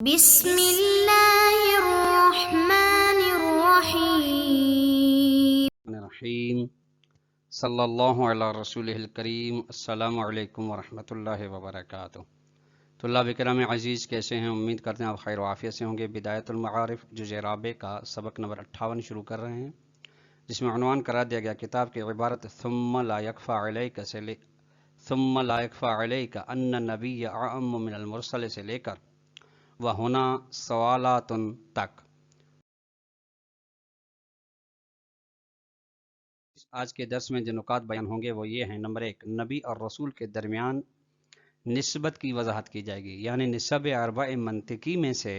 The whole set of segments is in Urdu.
بسم اللہ الرحمن الرحیم صلی اللہ علیہ رسول الکریم۔ السلام علیکم ورحمۃ اللہ وبرکاتہ۔ طلاب کرام عزیز، کیسے ہیں؟ امید کرتے ہیں آپ خیر و عافیت سے ہوں گے۔ بدایت المعارف جزء رابع کا سبق نمبر 58 شروع کر رہے ہیں، جس میں عنوان قرار دیا گیا کتاب کی عبارت ثم لا یکفی علیک ثم لا یکفی علیک ان نبی اعم من المرسل سے لے کر وہنا سوالات تک۔ آج کے درس میں جو نکات بیان ہوں گے وہ یہ ہیں: نمبر 1، نبی اور رسول کے درمیان نسبت کی وضاحت کی جائے گی، یعنی نسب اربع منطقی میں سے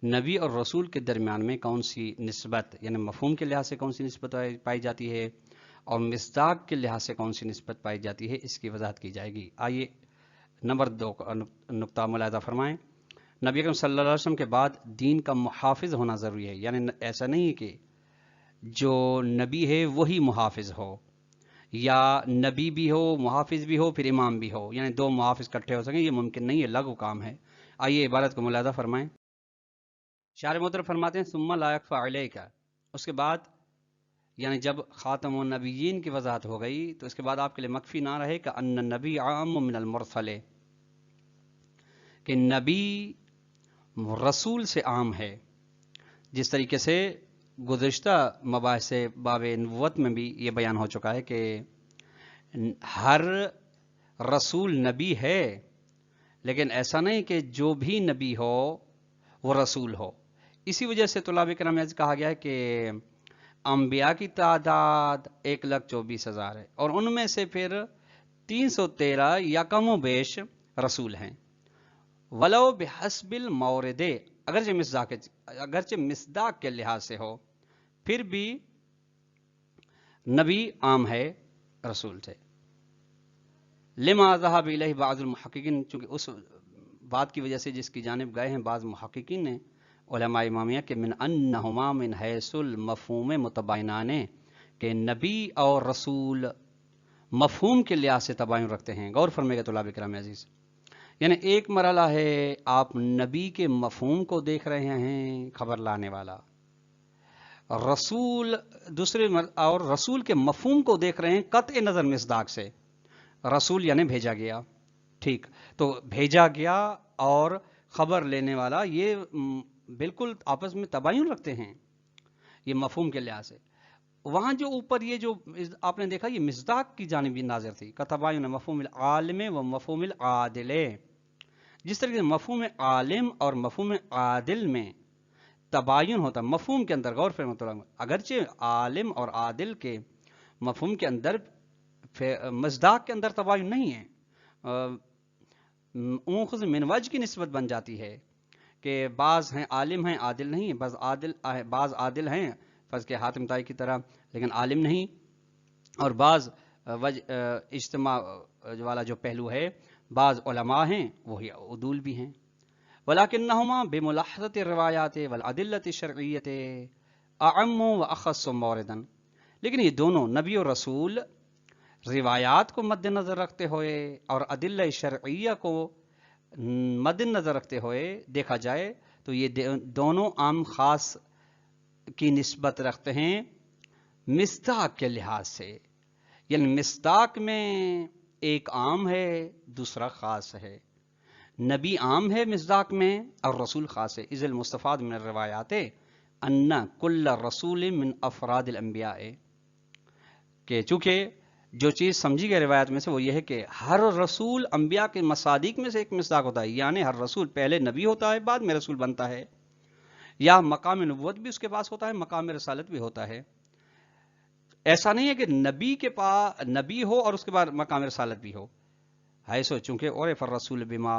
نبی اور رسول کے درمیان میں کون سی نسبت، یعنی مفہوم کے لحاظ سے کون سی نسبت پائی جاتی ہے اور مصداق کے لحاظ سے کون سی نسبت پائی جاتی ہے، اس کی وضاحت کی جائے گی۔ آئیے نمبر 2 نقطہ ملاحظہ فرمائیں۔ نبی اکرم صلی اللہ علیہ وسلم کے بعد دین کا محافظ ہونا ضروری ہے، یعنی ایسا نہیں ہے کہ جو نبی ہے وہی محافظ ہو، یا نبی بھی ہو، محافظ بھی ہو، پھر امام بھی ہو، یعنی دو محافظ اکٹھے ہو سکیں، یہ ممکن نہیں ہے، لغو کام ہے۔ آئیے عبارت کو ملاحظہ فرمائیں۔ شارح محترم فرماتے ہیں ثم لا یکفی علیک، اس کے بعد یعنی جب خاتم النبیین کی وضاحت ہو گئی تو اس کے بعد آپ کے لیے مکفی نہ رہے کہ ان النبی عام من المرسل، کہ نبی رسول سے عام ہے، جس طریقے سے گزشتہ مباحث سے باب نبوت میں بھی یہ بیان ہو چکا ہے کہ ہر رسول نبی ہے، لیکن ایسا نہیں کہ جو بھی نبی ہو وہ رسول ہو۔ اسی وجہ سے طلاب کرام میں کہا گیا ہے کہ انبیاء کی تعداد 1,24,000 ہے، اور ان میں سے پھر 313 یا کم و بیش رسول ہیں۔ ولو بحسب المورد، اگرچہ مصداق کے لحاظ سے ہو، پھر بھی نبی عام ہے رسول سے۔ لما ذهب الیہ بعض المحققین، چونکہ اس بات کی وجہ سے جس کی جانب گئے ہیں بعض محققین نے، علماء امامیہ، کہ من انہما من حیث المفہوم متباینان، کہ نبی اور رسول مفہوم کے لحاظ سے تباین رکھتے ہیں۔ غور فرمائیے گا طلاب کرام عزیز، یعنی ایک مرحلہ ہے آپ نبی کے مفہوم کو دیکھ رہے ہیں، خبر لانے والا، رسول دوسرے اور رسول کے مفہوم کو دیکھ رہے ہیں قطع نظر مصداق سے۔ رسول یعنی بھیجا گیا، ٹھیک، تو بھیجا گیا اور خبر لینے والا، یہ بالکل آپس میں تباین رکھتے ہیں یہ مفہوم کے لحاظ سے۔ وہاں جو اوپر یہ جو آپ نے دیکھا، یہ مصداق کی جانب ناظر تھی، کتباین مفہوم العالم و مفہوم العادل۔ جس طرح سے مفہوم عالم اور مفہوم عادل میں تباین ہوتا ہے مفہوم کے اندر، غور فرمائیں، اگرچہ عالم اور عادل کے مفہوم کے اندر مصداق کے اندر تباین نہیں ہے، اونخذ من وجہ کی نسبت بن جاتی ہے کہ بعض ہیں عالم ہیں عادل نہیں، بعض عادل ہیں فرض کے حاتم طائی کی طرح لیکن عالم نہیں، اور بعض اجتماع والا جو پہلو ہے، بعض علماء ہیں وہی عدول بھی ہیں۔ ولیکنہما بملاحظۃ الروایات والادلۃ الشرعیۃ اعم واخص موردا، لیکن یہ دونوں نبی اور رسول روایات کو مد نظر رکھتے ہوئے اور ادلہ شرعیہ کو مد نظر رکھتے ہوئے دیکھا جائے تو یہ دونوں عام خاص کی نسبت رکھتے ہیں مصداق کے لحاذ سے، یعنی مصداق میں ایک عام ہے دوسرا خاص ہے، نبی عام ہے مصداق میں اور رسول خاص ہے۔ اذ المستفاد من الروایات ان کل رسول من افراد الانبیاء، کہ چونکہ جو چیز سمجھی گئی روایت میں سے وہ یہ ہے کہ ہر رسول انبیاء کے مصادیق میں سے ایک مصداق ہوتا ہے، یعنی ہر رسول پہلے نبی ہوتا ہے بعد میں رسول بنتا ہے، یا مقام نبوت بھی اس کے پاس ہوتا ہے، مقام رسالت بھی ہوتا ہے۔ ایسا نہیں ہے کہ نبی کے پاس نبی ہو اور اس کے بعد مقام رسالت بھی ہو، ہے سو چونکہ عرف الرسول بما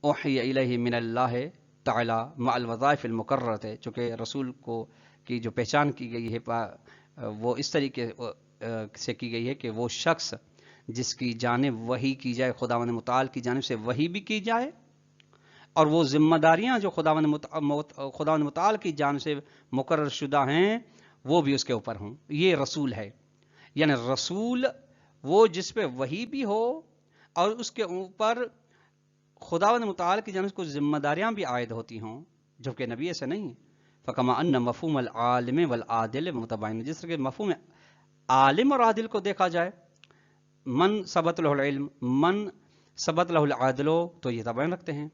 اوحی الیہ من اللہ تعالی مع الوظائف المقررۃ، چونکہ رسول کو کی جو پہچان کی گئی ہے وہ اس طریقے سے کی گئی ہے کہ وہ شخص جس کی جانب وحی کی جائے، خداوند متعال کی جانب سے وحی بھی کی جائے، اور وہ ذمہ داریاں جو خداوند متعال کی جانب سے مقرر شدہ ہیں وہ بھی اس کے اوپر ہوں، یہ رسول ہے۔ یعنی رسول وہ جس پہ وحی بھی ہو اور اس کے اوپر خداوند متعال کی جانب سے کچھ ذمہ داریاں بھی عائد ہوتی ہوں جبکہ نبی ایسے نہیں ہے. فکما ان مفہوم العالم والعادل متباین، جس طرح کہ مفہوم عالم اور عادل کو دیکھا جائے، من ثبت له العلم من ثبت له العدل، تو یہ تباین رکھتے ہیں.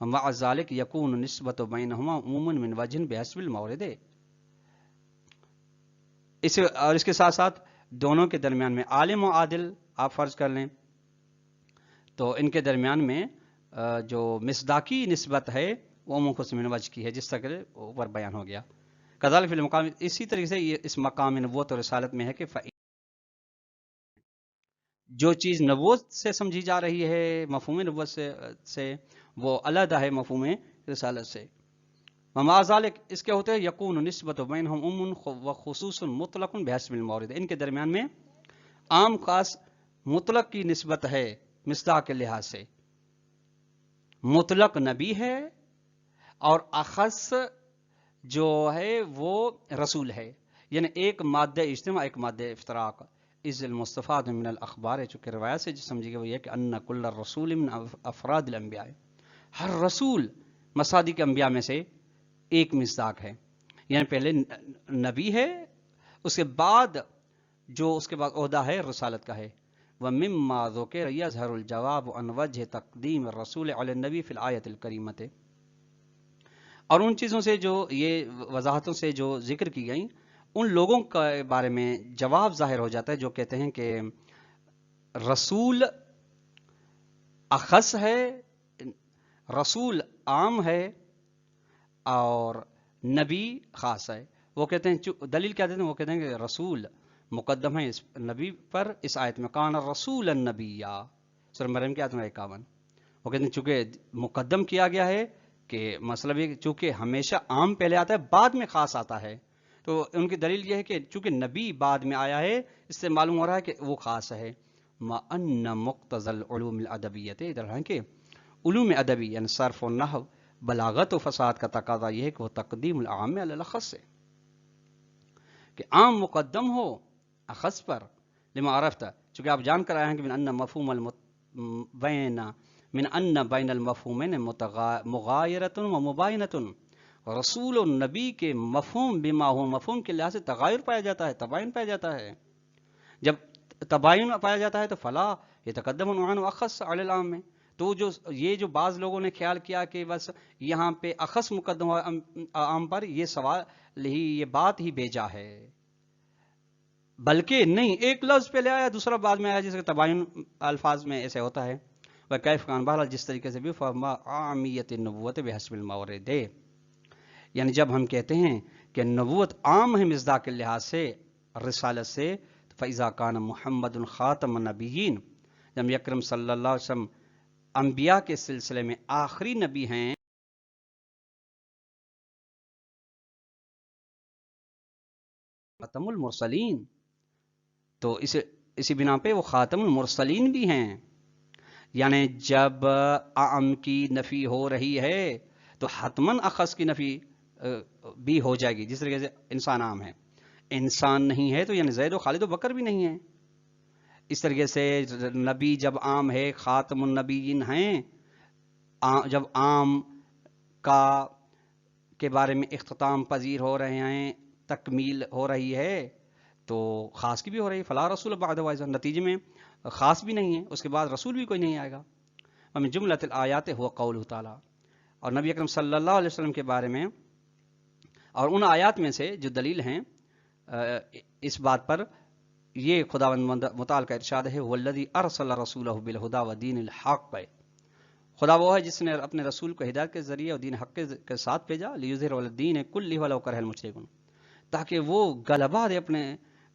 ومع ذلك يكون نسبت بینہما عموما من وجہ بحسب المورد. اور اس کے ساتھ ساتھ دونوں کے درمیان میں عالم و عادل آپ فرض کر لیں تو ان کے درمیان میں جو مصداقی نسبت ہے وہ منقسم من وجہ کی ہے، جس طرح کہ اوپر بیان ہو گیا. کذالک فی المقام، اسی طریقے سے یہ اس مقام نبوت اور رسالت میں ہے کہ جو چیز نبوت سے سمجھی جا رہی ہے مفہوم نبوت سے وہ علیحدہ ہے مفہوم رسالت سے. ومع ذلك، اس کے ہوتے یقون نسبت بینہم عموم و خصوص مطلق بحسب المورد، ان کے درمیان میں عام خاص مطلق کی نسبت ہے مصداق کے لحاظ سے. مطلق نبی ہے اور اخص جو ہے وہ رسول ہے، یعنی ایک مادہ اجتماع ایک مادہ افتراق. از المستفاد من الاخبار، چونکہ روایت سے جو سمجھی گئی وہ یہ کہ ان کل الرسول من افراد الانبیاء، ہر رسول مصادیق انبیاء میں سے ایک مصداق ہے، یعنی پہلے نبی ہے، اس کے بعد عہدہ ہے رسالت کا ہے. ومما ذکر یظہر الجواب عن وجہ تقدیم الرسول علی النبی فی الآیۃ الکریمۃ، اور ان چیزوں سے جو یہ وضاحتوں سے جو ذکر کی گئیں ان لوگوں کے بارے میں جواب ظاہر ہو جاتا ہے جو کہتے ہیں کہ رسول اخص ہے، رسول عام ہے اور نبی خاص ہے. وہ کہتے ہیں دلیل کیا دیتے ہیں، وہ کہتے ہیں کہ رسول مقدم ہے اس نبی پر اس آیت میں، کان رسول النبی، سورہ مریم کی آیت میں 51. وہ کہتے ہیں چونکہ مقدم کیا گیا ہے کہ مطلب یہ چونکہ ہمیشہ عام پہلے آتا ہے بعد میں خاص آتا ہے، تو ان کی دلیل یہ ہے کہ چونکہ نبی بعد میں آیا ہے اس سے معلوم ہو رہا ہے کہ وہ خاص ہے. ما ان مقتضى العلوم الادبیت، ادھر ہے کہ علوم ادبی یعنی صرف و نحو بلاغت و فصاحت کا تقاضا یہ ہے کہ وہ تقدیم العام علی الاخص ہے، کہ عام مقدم ہو اخص پر. لما عرفت، چونکہ آپ جان کر آئے ہیں کہ من ان بین المفہومین مغایرۃ و مباینۃ، رسول و نبی کے مفہوم بما ہو مفہوم کے لحاظ سے تغایر پایا جاتا ہے، تباین پایا جاتا ہے. جب تباین پایا جاتا ہے تو فلا یتقدم العام اخص علی العام میں. تو جو بعض لوگوں نے خیال کیا کہ بس یہاں پہ اخص مقدم عام پر، یہ سوال ہی یہ بات ہی بیجا ہے، بلکہ نہیں ایک لفظ پہلے آیا دوسرا بعد میں آیا، جیسے کہ تباین الفاظ میں ایسے ہوتا ہے. وکیف کان بہرحال جس طریقے سے بھی فما عامیت النبوت بحسب المورد، یعنی جب ہم کہتے ہیں کہ نبوت عام ہے مصداق کے لحاظ سے رسالت سے، فَإِذَا كَانَ مُحَمَّدٌ خَاتَمَ النَّبِيِّينَ، جب اکرم صلی اللہ علیہ وسلم انبیاء کے سلسلے میں آخری نبی ہیں، خاتم المرسلین، تو اسی بنا پہ وہ خاتم المرسلین بھی ہیں. یعنی جب عام کی نفی ہو رہی ہے تو حتماً اخص کی نفی بھی ہو جائے گی. جس طریقے سے انسان عام ہے، انسان نہیں ہے تو یعنی زید و خالد و بکر بھی نہیں ہے. اس طریقے سے نبی جب عام ہے، خاتم النبیین ہیں، جب عام کے بارے میں اختتام پذیر ہو رہے ہیں، تکمیل ہو رہی ہے، تو خاص کی بھی ہو رہی ہے. فلا رسول بعد وائز، نتیجے میں خاص بھی نہیں ہے، اس کے بعد رسول بھی کوئی نہیں آئے گا. ومن جملۃ الآیات هو قولہ تعالی، اور نبی اکرم صلی اللہ علیہ وسلم کے بارے میں اور ان آیات میں سے جو دلیل ہیں اس بات پر، یہ خداوند متعال کا ارشاد ہے، والذی ارسل رسولہ بالہدی ودین الحق، خدا وہ ہے جس نے اپنے رسول کو ہدایت کے ذریعے اور دین حق کے ساتھ بھیجا، لیظہر علی الدین کلہ ولو کرہ المشرکون، تاکہ وہ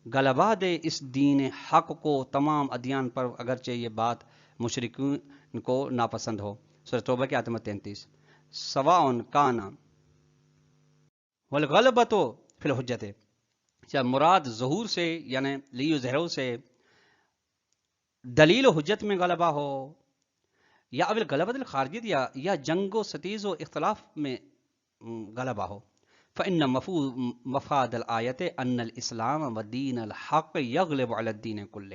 غلبہ دے اس دین حق کو تمام ادیان پر، اگرچہ یہ بات مشرکین کو ناپسند ہو. سورہ توبہ کی آیت نمبر 33. سواء کان والغلبۃ فی الحجۃ، چاہے مراد ظہور سے یعنی لیظہروا سے دلیل و حجت میں غلبہ ہو، یا اول غلبۃ الخارجیت، یا جنگ و ستیز و اختلاف میں غلبہ ہو. فإن مفاد الآیت ان الاسلام و دین الحق یغلب علی الدین کلہ،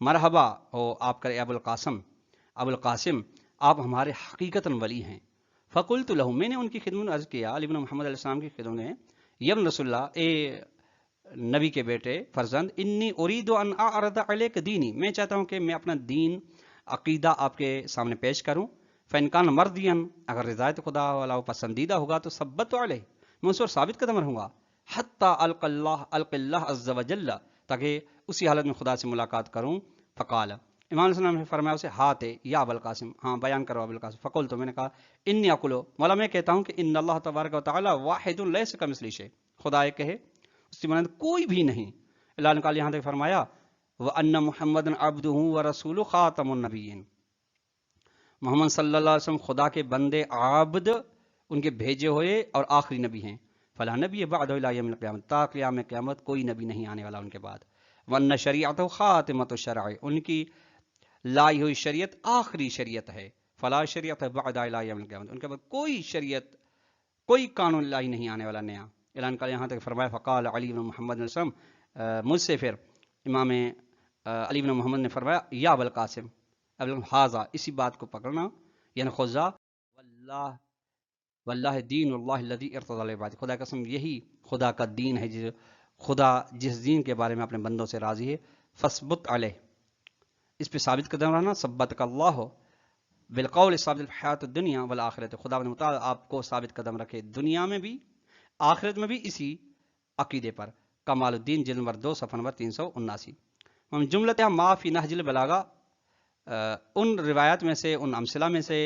مرحبا او آپ کرے ابو القاسم آپ ہمارے حقیقتاً ولی ہیں۔ فقلت لہو میں نے ان کی خدمت میں عرض کیا، علی بن محمد علیہ السلام کی خدمت میں، یم رسول اللہ اے نبی کے بیٹے فرزند، انی ارید ان اعرض علیک دینی، میں چاہتا ہوں کہ میں اپنا دین عقیدہ آپ کے سامنے پیش کروں۔ فإن کان مردین، اگر رضایت خدا والا پسندیدہ ہوگا تو ثبت علیہ، میں اس پر ثابت قدم رہوں گا، حتی الق اللہ عز وجل، تاکہ اسی حالت میں خدا سے ملاقات کروں۔ فقال، امام علیہ السلام نے فرمایا اسے، ہاتھ یا ابو القاسم، ہاں بیان کرو ابو القاسم۔ فقول، تو میں نے کہا، انی اقولو، مولا میں کہتا ہوں کہ ان اللہ تبارک و تعالی واحد لیس کمثلہ شیء، خدا ایک ہے، اس کی مانند کوئی بھی نہیں۔ اللہ نے کہا، یہاں تک فرمایا وَأَنَّ مُحَمَّدًا عَبْدُهُ وَرَسُولُهُ خَاتَمُ النَّبِيِّينَ، محمد صلی اللہ علیہ وسلم خدا کے بندے عابد، ان کے بھیجے ہوئے اور آخری نبی ہیں۔ فلا نبی بعد الی یوم القیامۃ، تا قیام قیامت کوئی نبی نہیں آنے والا ان کے بعد۔ وَأَنَّ شَرِيعَتَهُ خَاتِمَةُ الشَّرَائِعِ، ان کی لائی ہوئی شریعت آخری شریعت ہے۔ فلا شریعت بعد الی یوم القیامۃ، ان کے بعد کوئی شریعت، کوئی قانون لائی نہیں آنے والا نیا۔ اعلان کا یہاں تک فرمایا، فقال علی بن محمد علیہ السلام، مجھ سے پھر امام علی بن محمد نے فرمایا، یا ابو القاسم، حاضہ، اسی بات کو پکڑنا، یعنی خذا، واللہ دین اللہ الذی ارتضی لعبادہ، خدا کی قسم یہی خدا کا دین ہے، خدا جس دین کے بارے میں اپنے بندوں سے راضی ہے۔ فثبت علیہ، اس پہ ثابت قدم رہنا، ثبتک اللہ بالقول ثابت الحیات الدنیا والآخرت، خدا متعالی آپ کو ثابت قدم رکھے دنیا میں بھی آخرت میں بھی اسی عقیدے پر۔ کمال الدین جلد نمبر 2 صفحہ نمبر 379۔ ہم جملت ما فی نہج البلاغہ، ان روایات میں سے، ان امثلہ میں سے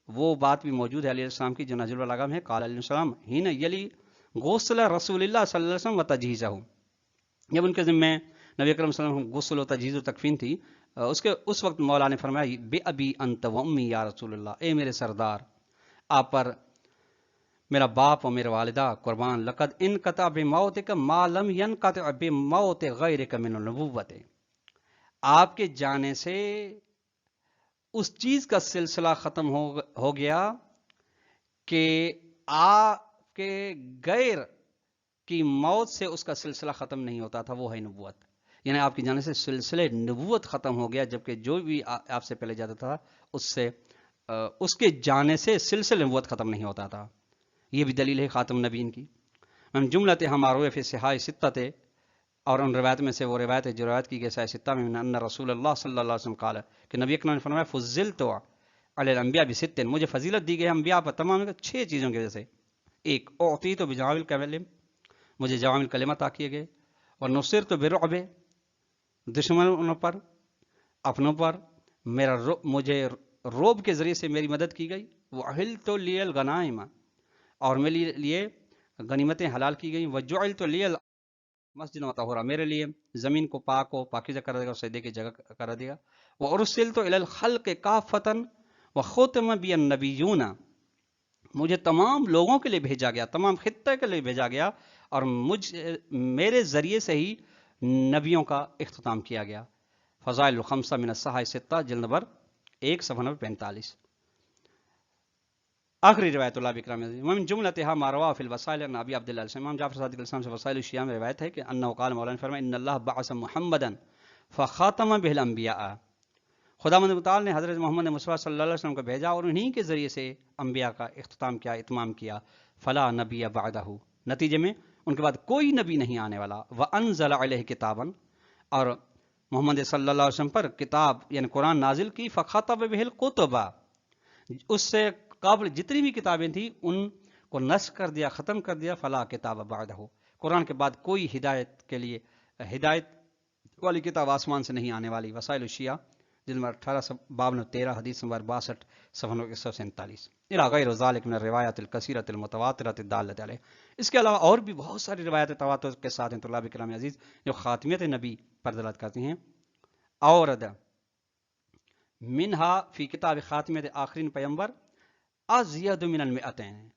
وہ بات بھی موجود ہے علیہ السلام کی جو نہج البلاغہ میں ہے۔ قال علیہ السلام حین یلی غسل رسول اللہ صلی اللہ علیہ وسلم و تجہیزہ، جب ان کے ذمہ نبی اکرم صلی اللہ علیہ وسلم غسل و تجہیز و تکفین تھی، اس وقت مولا نے فرمایا، بے ابی انت و امی یا رسول اللہ، اے میرے سردار، آپ پر میرا باپ اور میرا والدہ قربان، لقد انقطع بموتک ما لم ينقطع بموت غیرک من النبوۃ، آپ کے جانے سے اس چیز کا سلسلہ ختم ہو گیا کہ آپ کے غیر کی موت سے اس کا سلسلہ ختم نہیں ہوتا تھا، وہ ہے نبوت، یعنی آپ کی جانے سے سلسلہ نبوت ختم ہو گیا، جبکہ جو بھی آپ سے پہلے جاتا تھا اس کے جانے سے سلسلہ نبوت ختم نہیں ہوتا تھا۔ یہ بھی دلیل ہے خاتم نبیین کی۔ ہم جملت ہمارو فی صحاح ستہ، اور ان روایت میں سے وہ روایت ہے جو روایت کی گئی صحاح ستہ میں، ان رسول اللہ صلی اللہ علیہ وسلم قال، کہ نبی اکرم نے فرمایا، فضلت علی الانبیاء بست، مجھے فضیلت دی گئی انبیاء پر تمام 6 چیزوں کی وجہ سے۔ ایک، اعطیت بجوامع الکلم، مجھے جوامع الکلمہ عطا کیے گئے، اور نصرت برعب، دشمنوں پر، اپنوں پر مجھے روب کے ذریعے سے میری مدد کی گئی، وَأُحِلْتُ لِيَ الْغَنَائِمَ، اور میرے لیے غنیمتیں حلال کی گئیں، وَجُعِلْتُ لِيَ مسجد و طہورا، میرے لیے زمین کو پاک و پاکیزہ کر دے گا اور سجدے کی جگہ کر دے گا، وَأُرْسِلْتُ إِلَى الْخَلْقِ كَافَّةً وَخُتِمَ بِي النَّبِيُّونَ، مجھے تمام لوگوں کے لیے بھیجا گیا، تمام خطے کے لیے بھیجا گیا، اور میرے ذریعے سے ہی نبیوں کا اختتام کیا گیا۔ فضائل الخمسہ من الصحاح ستہ، جلد نمبر 1 صفحہ نمبر 45۔ آخری روایت اللہ بکرام من جملتها ما رواه في الوسائل عن ابی عبداللہ علیہ امام جعفر صادق علیہ السلام سے وسائل الشیعہ میں روایت ہے کہ انه قال، مولانا نے فرمایا، ان اللہ بعث محمدا فخاتم به الانبیاء، خداوند متعال نے حضرت محمد مصطفیٰ صلی اللہ علیہ وسلم کو بھیجا اور انہی کے ذریعے سے انبیاء کا اختتام کیا، اتمام کیا۔ فلا نبی بعدہ، نتیجے میں ان کے بعد کوئی نبی نہیں آنے والا۔ وانزل علیہ کتابا، اور محمد صلی اللہ علیہ وسلم پر کتاب یعنی قرآن نازل کی، فخطب به الکتب، اس سے قابل جتنی بھی کتابیں تھیں ان کو نسخ کر دیا، ختم کر دیا۔ فلا کتاب بعدہ، قرآن کے بعد کوئی ہدایت کے لیے ہدایت والی کتاب آسمان سے نہیں آنے والی۔ وسائل الشیعہ جلد نمبر 18 باب نمبر 13 حدیث نمبر 62 صفحہ نمبر 147 الی غیر ذلک من الروایات الکثیرۃ المتواترۃ الدالۃ علیہ۔ اس کے علاوہ اور بھی بہت ساری روایات تواتر کے ساتھ ہیں طلاب کرام عزیز جو خاتمیت نبی پر دلالت کرتی ہیں۔ اورد منہا فی کتاب خاتمیت آخرین پیغمبر ازید من المئتین،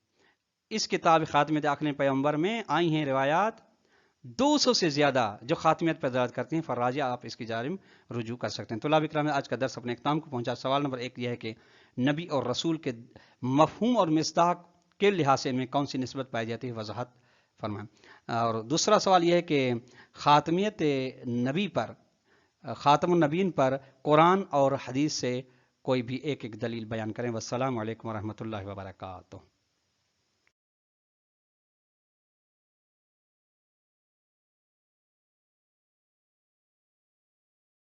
اس کتاب خاتمیت آخرین پیغمبر میں آئی ہیں روایات 200 سے زیادہ جو خاتمیت پر دلالت کرتی ہیں۔ فراجہ آپ اس کی جانب رجوع کر سکتے ہیں۔ طلاب اکرام، آج کا درس اپنے اختتام کو پہنچا۔ سوال نمبر 1 یہ ہے کہ نبی اور رسول کے مفہوم اور مصداق کے لحاظ سے ان میں کون سی نسبت پائی جاتی ہے، وضاحت فرمائیں۔ اور دوسرا سوال یہ ہے کہ خاتمیت نبی پر خاتم النبیین پر قرآن اور حدیث سے کوئی بھی ایک دلیل بیان کریں۔ والسلام علیکم ورحمۃ اللہ وبرکاتہ۔